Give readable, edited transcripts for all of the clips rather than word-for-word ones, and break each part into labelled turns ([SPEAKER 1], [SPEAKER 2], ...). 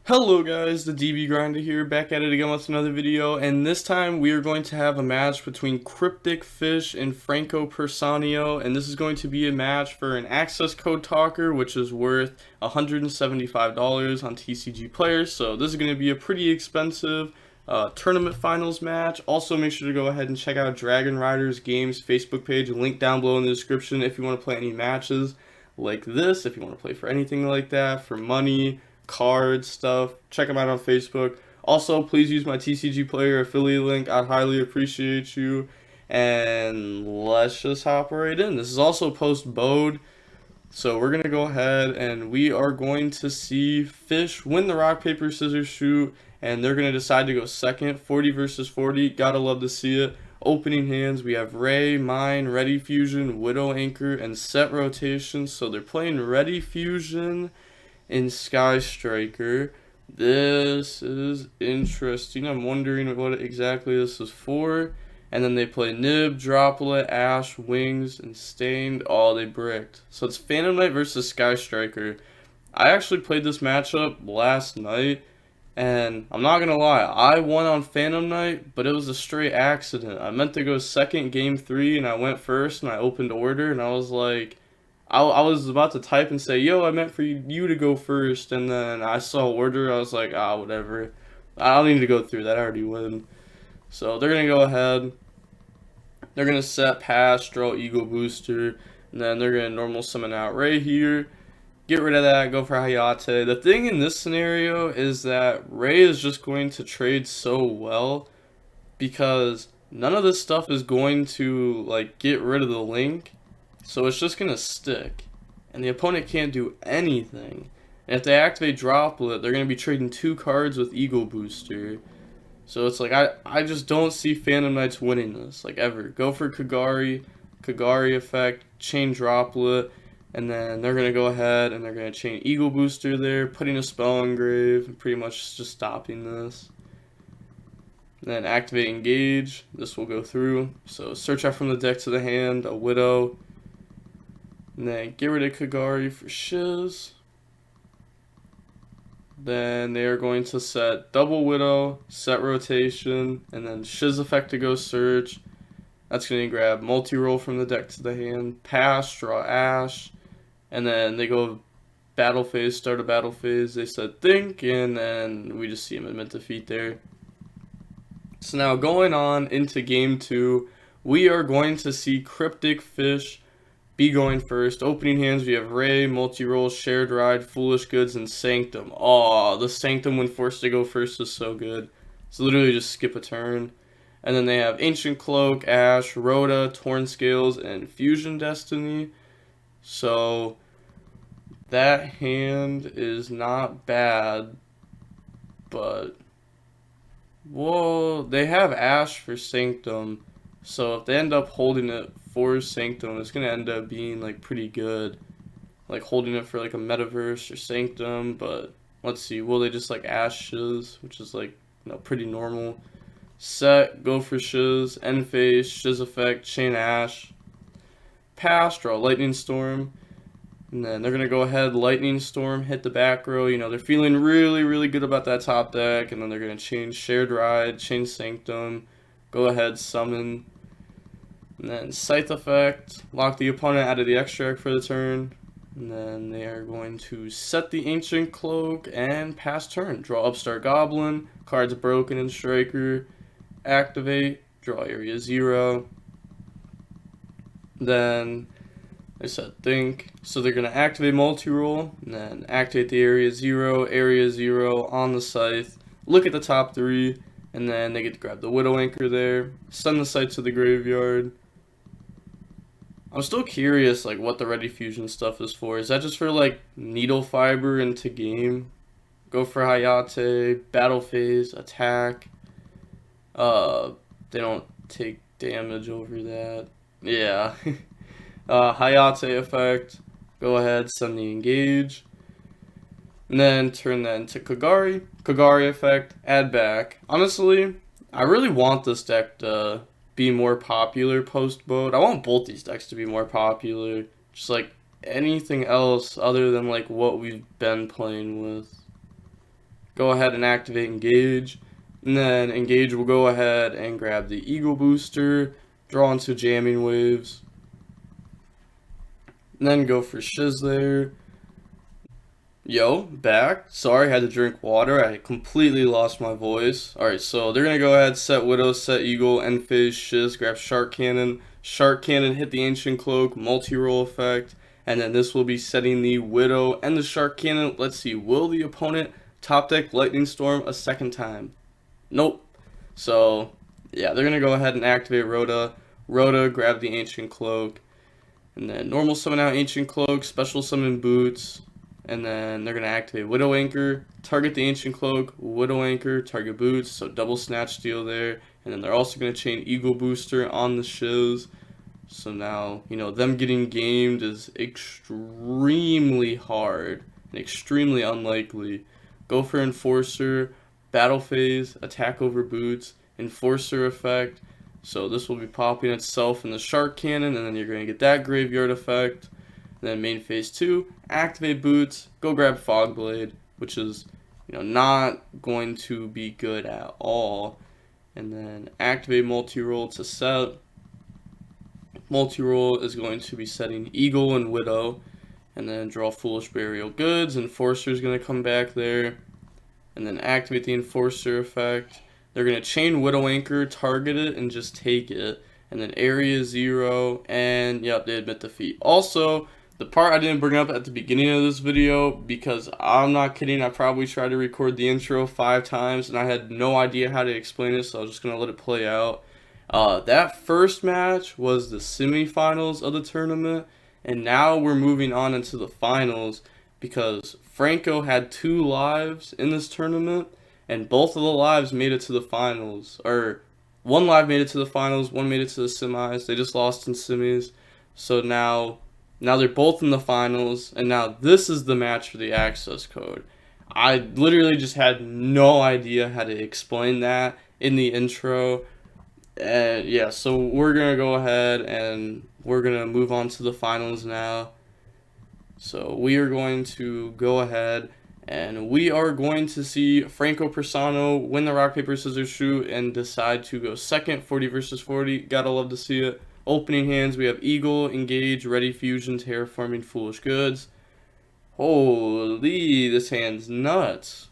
[SPEAKER 1] Hello guys, the DB Grinder here, back at it again with another video, and this time we are going to have a match between Cryptic Fish and Franco Persanio, and this is going to be a match for an access code talker, which is worth $175 on TCG Players, so this is going to be a pretty expensive tournament finals match. Also, make sure to go ahead and check out Dragon Riders Games Facebook page, link down below in the description if you want to play any matches like this, if you want to play for anything like that, for money, cards, stuff. Check them out on Facebook. Also, please use my TCG Player affiliate link. I'd highly appreciate you. And let's just hop right in. This is also post BODE. So we're going to go ahead and we are going to see Fish win the rock, paper, scissors, shoot. And they're going to decide to go second. 40 versus 40. Gotta love to see it. Opening hands, we have Ray, Mine, Ready Fusion, Widow Anchor, and Set Rotation. So they're playing Ready Fusion in Sky Striker. This is interesting. I'm wondering what exactly this is for. And then they play Nib, Droplet, Ash, Wings, and Stained. Oh, they bricked. So it's Phantom Knight versus Sky Striker. I actually played this matchup last night, and I'm not gonna lie, I won on Phantom Knight, but it was a straight accident. I meant to go second game 3, and I went first, and I opened order, and I was like, I was about to type and say, yo, I meant for you to go first, and then I saw order, I was like, whatever. I don't need to go through that, I already win. So they're going to go ahead, they're going to set, pass, draw Ego Booster, and then they're going to normal summon out Ray here, get rid of that, go for Hayate. The thing in this scenario is that Ray is just going to trade so well, because none of this stuff is going to, like, get rid of the link. So it's just going to stick. And the opponent can't do anything. And if they activate Droplet, they're going to be trading 2 cards with Ego Booster. So it's like, I just don't see Phantom Knights winning this, like, ever. Go for Kagari, Kagari effect, chain Droplet, and then they're going to go ahead and they're going to chain Ego Booster there, putting a spell engrave, and pretty much just stopping this. And then activate Engage, this will go through. So search out from the deck to the hand, a Widow. And then get rid of Kagari for Shiz. Then they are going to set double Widow, set rotation, and then Shiz effect to go search. That's going to grab multi-roll from the deck to the hand, pass, draw Ash, and then they go battle phase, start a battle phase. They said think, and then we just see him admit defeat there. So now going on into game 2, we are going to see Cryptic Fish be going first. Opening hands, we have Ray, Multi-Roll, Shared Ride, Foolish Goods, and Sanctum. Oh, the Sanctum when forced to go first is so good. It's literally just skip a turn. And then they have Ancient Cloak, Ash, Rhoda, Torn Scales, and Fusion Destiny. So that hand is not bad, but whoa, they have Ash for Sanctum. So if they end up holding it for Sanctum, it's going to end up being like pretty good. Like holding it for like a Metaverse or Sanctum, but let's see, will they just like Ash Shiz, which is like, pretty normal. Set, go for Shiz, end phase, Shiz effect, chain Ash. Pass, draw Lightning Storm. And then they're going to go ahead, Lightning Storm, hit the back row. They're feeling really, really good about that top deck. And then they're going to change Shared Ride, change Sanctum. Go ahead, summon. And then Scythe effect, lock the opponent out of the extract for the turn. And then they are going to set the Ancient Cloak and pass turn. Draw Upstart Goblin, cards broken in Striker. Activate, draw Area 0. Then they said think. So they're going to activate Multi-Roll, and then activate the Area 0 on the Scythe. Look at the top 3, and then they get to grab the Widow Anchor there. Send the Scythe to the graveyard. I'm still curious, like, what the Ready Fusion stuff is for. Is that just for, like, Needle Fiber into game? Go for Hayate, Battle Phase, Attack. They don't take damage over that. Yeah. Hayate effect. Go ahead, send the Engage. And then turn that into Kagari. Kagari effect, add back. Honestly, I really want this deck to be more popular post-BODE. I want both these decks to be more popular. Just like anything else other than like what we've been playing with. go ahead and activate Engage. And then Engage will go ahead and grab the Eagle Booster, draw into Jamming Waves. And then go for Shiz there. Yo, back. Sorry, had to drink water. I completely lost my voice. Alright, so they're going to go ahead, set Widow, set Eagle, end phase, Shiz, grab Shark Cannon. Shark Cannon, hit the Ancient Cloak, multi-roll effect. And then this will be setting the Widow and the Shark Cannon. Let's see, will the opponent top deck Lightning Storm a second time? Nope. So, yeah, they're going to go ahead and activate Rhoda. Rhoda, grab the Ancient Cloak. And then normal summon out Ancient Cloak, special summon Boots. And then they're going to activate Widow Anchor, target the Ancient Cloak, Widow Anchor, target Boots, so double Snatch Steal there. And then they're also going to chain Eagle Booster on the Shiz. So now, you know, them getting gamed is extremely hard and extremely unlikely. Go for Enforcer, Battle Phase, attack over Boots, Enforcer effect. So this will be popping itself in the Shark Cannon, and then you're going to get that Graveyard effect. Then main phase 2, activate Boots, go grab Fogblade, which is, you know, not going to be good at all. And then activate Multi-Roll to set. Multi-Roll is going to be setting Eagle and Widow. And then draw Foolish Burial Goods. Enforcer is going to come back there. And then activate the Enforcer effect. They're going to chain Widow Anchor, target it, and just take it. And then Area 0, and yep, they admit defeat. Also, the part I didn't bring up at the beginning of this video, because I'm not kidding, I probably tried to record the intro 5 times and I had no idea how to explain it, so I was just going to let it play out. That first match was the semifinals of the tournament, and now we're moving on into the finals, because Franco had 2 lives in this tournament, and both of the lives made it to the finals. Or, one live made it to the finals, one made it to the semis. They just lost in semis, so now they're both in the finals, and now this is the match for the access code. I literally just had no idea how to explain that in the intro. And yeah, so we're going to go ahead and we're going to move on to the finals now. So we are going to go ahead and we are going to see Franco Persano win the rock, paper, scissors, shoot and decide to go second, 40 versus 40. Gotta love to see it. Opening hands, we have Eagle, Engage, Ready Fusion, Terraforming, Foolish Goods. Holy, this hand's nuts.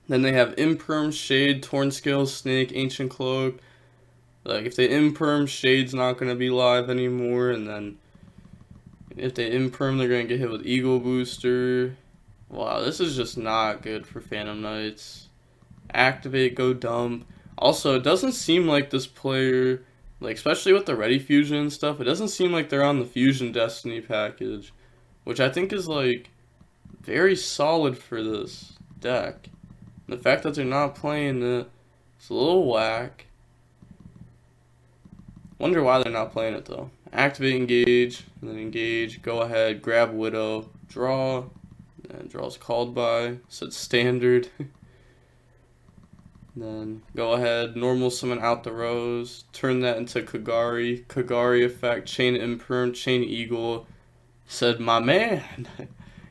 [SPEAKER 1] Then they have Imperm, Shade, Torn Scales, Snake, Ancient Cloak. Like, if they Imperm, Shade's not going to be live anymore. And then if they Imperm, they're going to get hit with Eagle Booster. Wow, this is just not good for Phantom Knights. Activate, go dump. Also, it doesn't seem like this player, like, especially with the Ready Fusion and stuff, it doesn't seem like they're on the Fusion Destiny package, which I think is, like, very solid for this deck. And the fact that they're not playing it, it's a little whack. Wonder why they're not playing it, though. Activate Engage, and then Engage, go ahead, grab Widow, draw, and draws called by, set Standard. Then go ahead, normal summon out the Rose, turn that into Kagari, Kagari effect, chain Imperm, chain Eagle, said my man.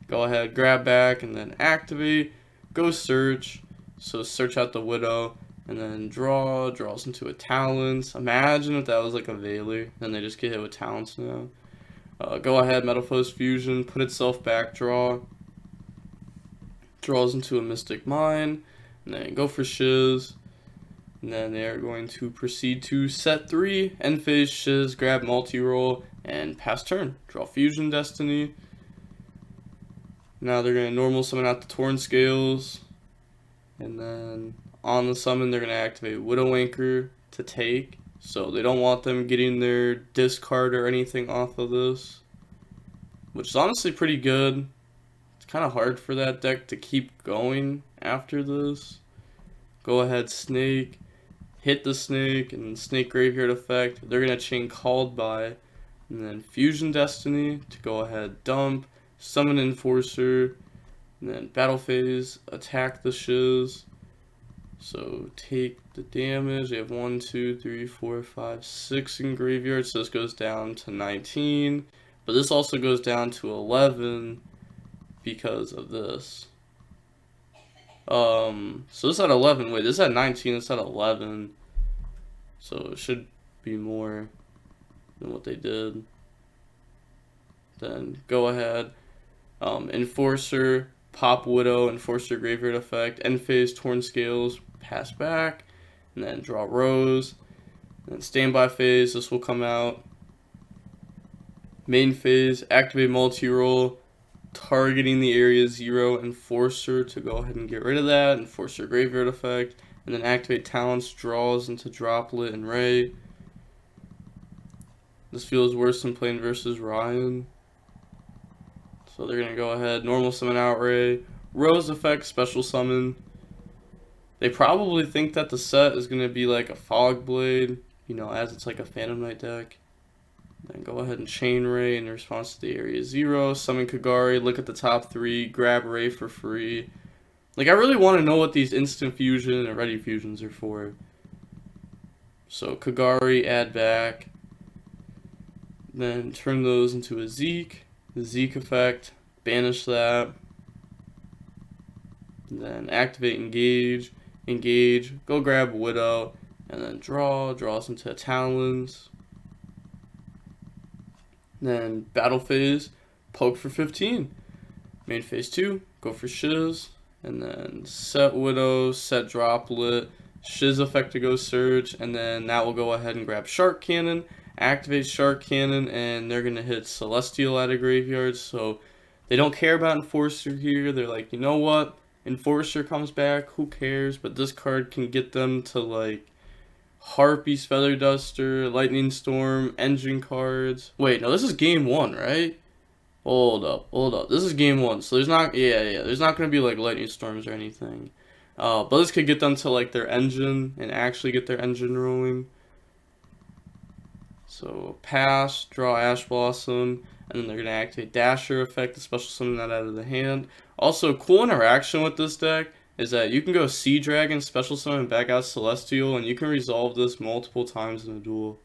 [SPEAKER 1] Go ahead, grab back, and then activate, go search, so search out the Widow, and then draws into a Talons. Imagine if that was like a Veiler, then they just get hit with Talons now. Go ahead, Metalfoes Fusion, put itself back, draws into a Mystic Mine. And then go for Shiz. And then they are going to proceed to set 3, end phase Shiz, grab multi-roll, and pass turn. Draw Fusion Destiny. Now they're going to normal summon out the Torn Scales. And then on the summon, they're going to activate Widow Anchor to take. So they don't want them getting their discard or anything off of this, which is honestly pretty good. It's kind of hard for that deck to keep going after this. Go ahead, Snake, hit the Snake, and Snake Graveyard effect. They're going to chain Called By, and then Fusion Destiny to go ahead, dump, summon Enforcer, and then Battle Phase, attack the Shiz. So take the damage. They have 1, 2, 3, 4, 5, 6 in Graveyard, so this goes down to 19. But this also goes down to 11 because of this. So this at 11. Wait, this at 19. This at 11. So it should be more than what they did. Then go ahead. Enforcer, pop YuGiToad, Enforcer Graveyard Effect, end phase, Torn Scales, pass back, and then draw Rose. And then standby phase, this will come out. Main phase, activate multi-roll, targeting the area 0, Enforcer to go ahead and get rid of that, Enforcer Graveyard Effect, and then activate Talents, draws into Droplet and Ray. This feels worse than playing versus Ryan. So they're going to go ahead, normal summon out Ray, Rose Effect, special summon. They probably think that the set is going to be like a Fog Blade, you know, as it's like a Phantom Knight deck. Then go ahead and chain Ray in response to the area 0, summon Kagari, look at the top 3, grab Ray for free. Like, I really want to know what these instant fusion and ready fusions are for. So Kagari, add back. Then turn those into a Zeke. The Zeke effect, banish that. Then activate engage, go grab YuGiToad, and then draws into Talons. Then battle phase, poke for 15. Main phase 2, go for Shiz, and then set YuGiToad, set Droplet, Shiz effect to go search, and then that will go ahead and grab Shark Cannon, activate Shark Cannon, and they're going to hit Celestial at a graveyard, so they don't care about Enforcer here. They're like, you know what, Enforcer comes back, who cares, but this card can get them to like Harpy's Feather Duster, Lightning Storm, Engine cards. Wait, no, this is game 1, right? Hold up. This is game 1, so there's not, there's not going to be like Lightning Storms or anything. But this could get them to like their engine and actually get their engine rolling. So pass, draw Ash Blossom, and then they're going to activate Dasher effect, the special summon that out of the hand. Also, cool interaction with this deck is that you can go Sea Dragon, special summon back out Celestial, and you can resolve this multiple times in a duel.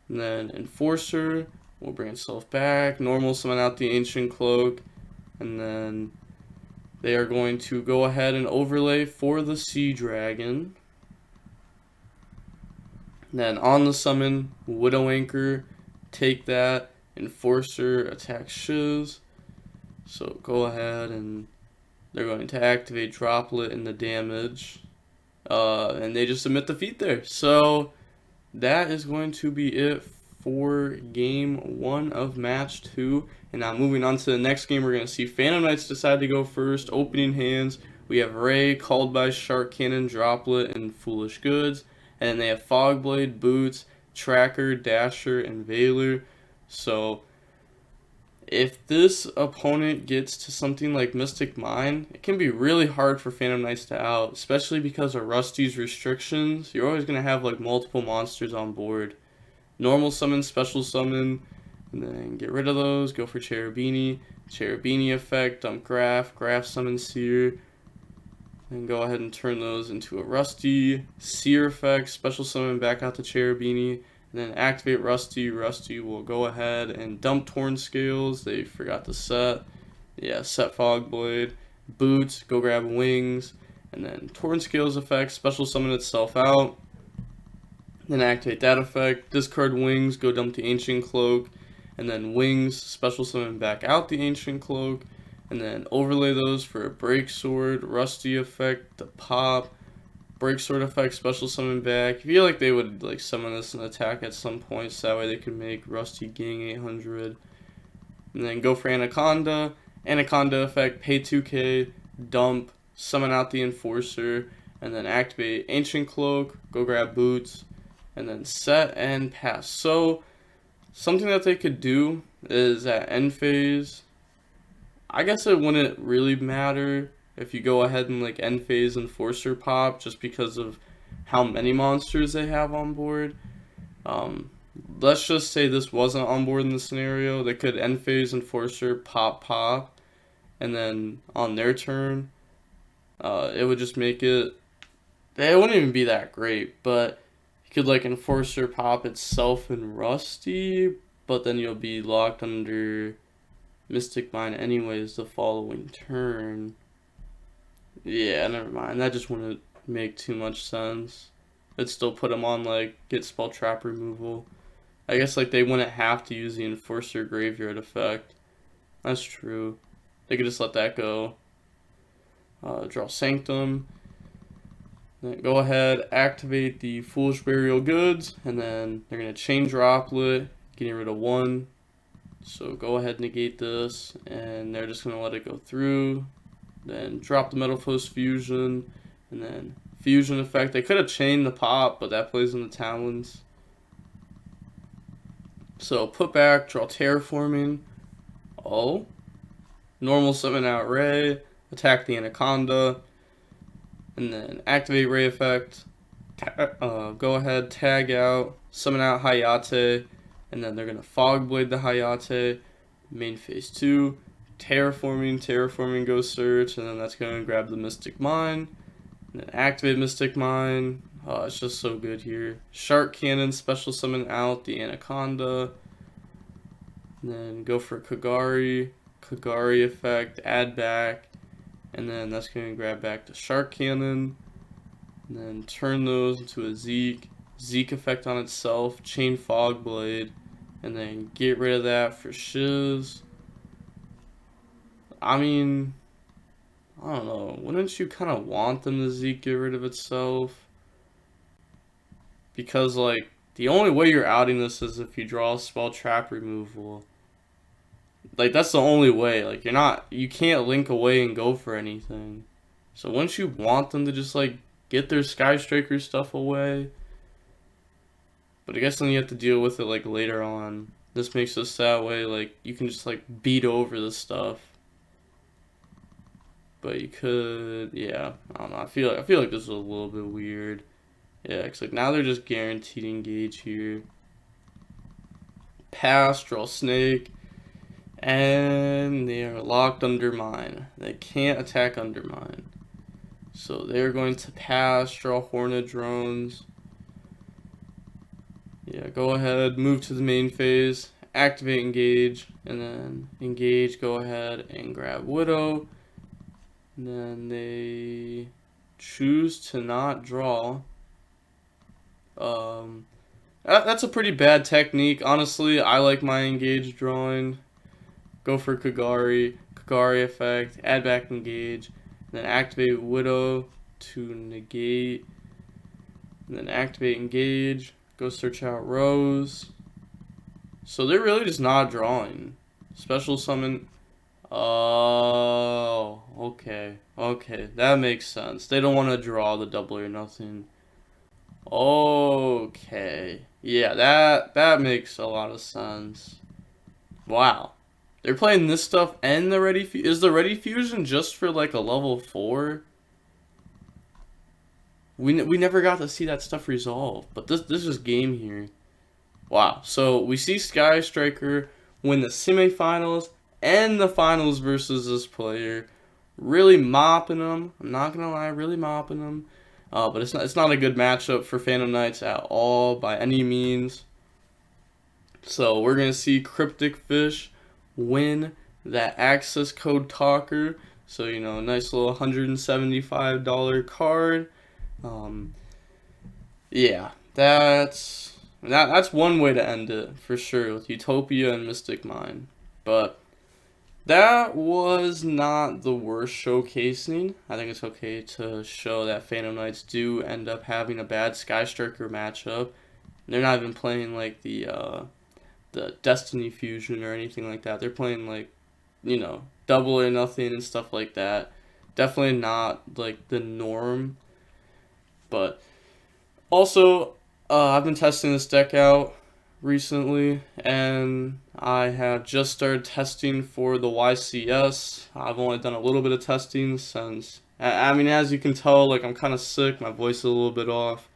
[SPEAKER 1] And then Enforcer will bring itself back, normal summon out the Ancient Cloak, and then they are going to go ahead and overlay for the Sea Dragon. Then on the summon, YuGiToad Anchor, take that, Enforcer, attack Shiz. So go ahead and they're going to activate Droplet in the damage. And they just submit defeat there. So that is going to be it for game 1 of match 2. And now moving on to the next game, we're going to see Phantom Knights decide to go first. Opening hands, we have Ray, called by Shark Cannon, Droplet, and Foolish Goods. And then they have Fogblade, Boots, Tracker, Dasher, and Veiler. So if this opponent gets to something like Mystic Mine, it can be really hard for Phantom Knights to out, especially because of Rusty's restrictions. You're always going to have like multiple monsters on board. Normal summon, special summon, and then get rid of those, go for Cherubini effect, dump Graph summon Seer, and go ahead and turn those into a Rusty, Seer effect, special summon back out to Cherubini, and then activate Rusty. Rusty will go ahead and dump Torn Scales. They forgot to set. Yeah, set Fogblade. Boots, go grab Wings. And then Torn Scales effect, special summon itself out. Then activate that effect. Discard Wings, go dump the Ancient Cloak. And then Wings, special summon back out the Ancient Cloak. And then overlay those for a Break Sword, Rusty effect, the pop. Break Sword effect, special summon back. I feel like they would like summon this and attack at some point, so that way they can make Rusty Gang 800. And then go for Anaconda. Anaconda effect, pay 2k, dump, summon out the Enforcer, and then activate Ancient Cloak, go grab Boots, and then set and pass. So, something that they could do is at end phase, I guess it wouldn't really matter if you go ahead and like end phase Enforcer pop, just because of how many monsters they have on board. Let's just say this wasn't on board in the scenario. They could end phase Enforcer pop, and then on their turn, it would just make it wouldn't even be that great, but you could like Enforcer pop itself in Rusty, but then you'll be locked under Mystic Mine anyways the following turn. Yeah, never mind. That just wouldn't make too much sense. It'd still put him on, like, get spell trap removal. I guess, like, they wouldn't have to use the Enforcer Graveyard effect. That's true. They could just let that go. Draw Sanctum. Then go ahead, activate the Foolish Burial Goods, and then they're going to Chain Droplet, getting rid of 1. So go ahead, negate this, and they're just going to let it go through. Then drop the Metal Post Fusion, and then Fusion effect. They could have chained the pop, but that plays in the Talons. So put back, draw Terraforming. Oh. Normal summon out Ray, attack the Anaconda, and then activate Ray effect. Go ahead, tag out, summon out Hayate, and then they're going to Fog Blade the Hayate. Main phase 2. Terraforming goes search, and then that's going to grab the Mystic Mine, and then activate Mystic Mine. Oh, it's just so good here. Shark Cannon, special summon out the Anaconda, and then go for Kagari effect, add back, and then that's going to grab back the Shark Cannon, and then turn those into a Zeke effect on itself, chain Fog Blade, and then get rid of that for Shiz. I mean, I don't know. Wouldn't you kind of want them to Zeke get rid of itself? Because, like, the only way you're outing this is if you draw spell trap removal. Like, that's the only way. Like, you can't link away and go for anything. So wouldn't you want them to just, like, get their Sky Striker stuff away? But I guess then you have to deal with it, like, later on. This makes us that way, like, you can just, like, beat over the stuff. But you could, yeah, I don't know. I feel like this is a little bit weird. Yeah, it's like now they're just guaranteed engage here. Pass, draw Snake, and they are locked under mine. They can't attack under mine. So they're going to pass, draw Hornet Drones. Yeah, go ahead, move to the main phase, activate engage, and then engage, go ahead and grab Widow. And then they choose to not draw. That's a pretty bad technique. Honestly, I like my engage drawing. Go for Kagari effect, add back engage, and then activate Widow to negate. And then activate engage, go search out Rose. So they're really just not drawing. Special summon. Oh, okay, that makes sense. They don't want to draw the double or nothing. Okay, yeah, that makes a lot of sense. Wow, they're playing this stuff and the ready. Is the ready fusion just for like a level 4? We never got to see that stuff resolved, but this is game here. Wow, so we see Sky Striker win the semifinals and the finals versus this player, really mopping them. I'm not gonna lie, really mopping them. But it's not a good matchup for Phantom Knights at all by any means. So we're gonna see Cryptic Fish win that access code talker. So you know, nice little $175 card. Yeah, that's one way to end it for sure with Utopia and Mystic Mine, but. That was not the worst showcasing. I think it's okay to show that Phantom Knights do end up having a bad Sky Striker matchup. They're not even playing like the Destiny Fusion or anything like that. They're playing like, you know, double or nothing and stuff like that. Definitely not like the norm. But also, I've been testing this deck out recently, and I have just started testing for the YCS. I've only done a little bit of testing since, I mean, as you can tell, like, I'm kind of sick, my voice is a little bit off,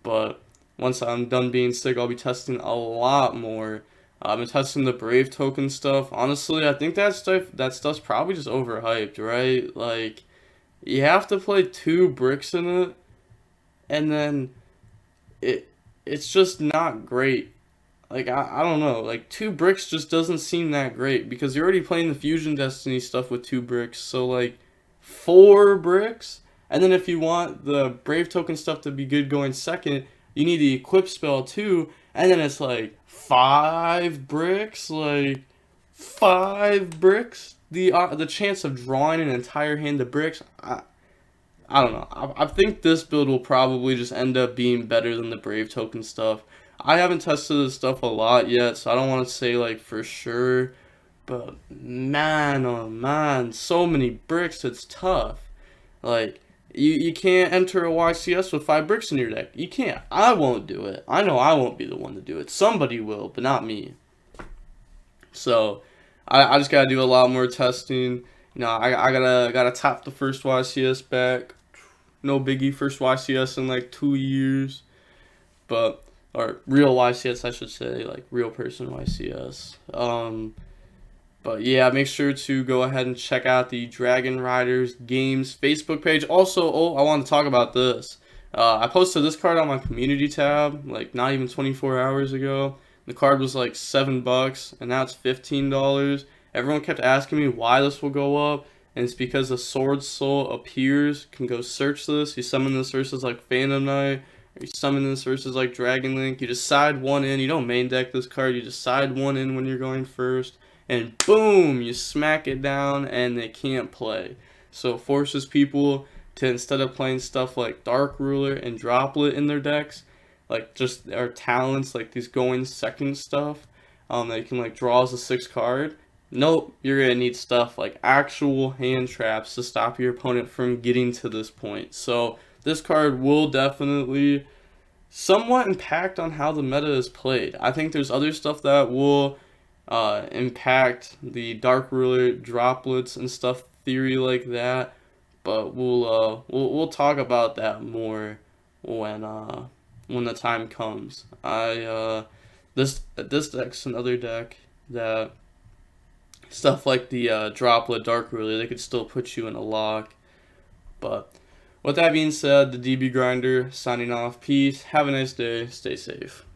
[SPEAKER 1] but once I'm done being sick, I'll be testing a lot more. I've been testing the Brave token stuff. Honestly, I think that stuff's probably just overhyped, right? Like, you have to play 2 bricks in it, and then it's just not great. Like, I don't know, like, 2 bricks just doesn't seem that great, because you're already playing the Fusion Destiny stuff with 2 bricks, so, like, 4 bricks. And then if you want the Brave token stuff to be good going second, you need the equip spell too. And then it's like 5 bricks, like 5 bricks. The chance of drawing an entire hand of bricks, I don't know. I think this build will probably just end up being better than the Brave token stuff. I haven't tested this stuff a lot yet, so I don't want to say like for sure. But man, oh man, so many bricks, it's tough. Like, you can't enter a YCS with 5 bricks in your deck. You can't. I won't do it. I know I won't be the one to do it. Somebody will, but not me. So, I just gotta do a lot more testing. You know, I gotta tap the first YCS back. No biggie, first YCS in like 2 years. But, or real YCS, I should say, like real person YCS. But yeah, make sure to go ahead and check out the Dragon Riders Games Facebook page. Also, I want to talk about this. I posted this card on my community tab, like not even 24 hours ago. The card was like $7, and now it's $15. Everyone kept asking me why this will go up, and it's because the Sword Soul appears. You can go search this. You summon this versus like Phantom Knight, or you summon this versus like Dragon Link. You just side one in. You don't main deck this card. You just side one in when you're going first. And boom, you smack it down and they can't play. So it forces people to, instead of playing stuff like Dark Ruler and Droplet in their decks, like just their talents, like these going second stuff, that you can like draw as a 6 card. Nope, you're going to need stuff like actual hand traps to stop your opponent from getting to this point. So this card will definitely somewhat impact on how the meta is played. I think there's other stuff that will impact the Dark Ruler droplets and stuff, theory like that, but we'll talk about that more when the time comes. This deck's another deck that stuff like the droplet Dark Ruler, they could still put you in a lock. But with that being said, the DB Grinder signing off. Peace. Have a nice day. Stay safe.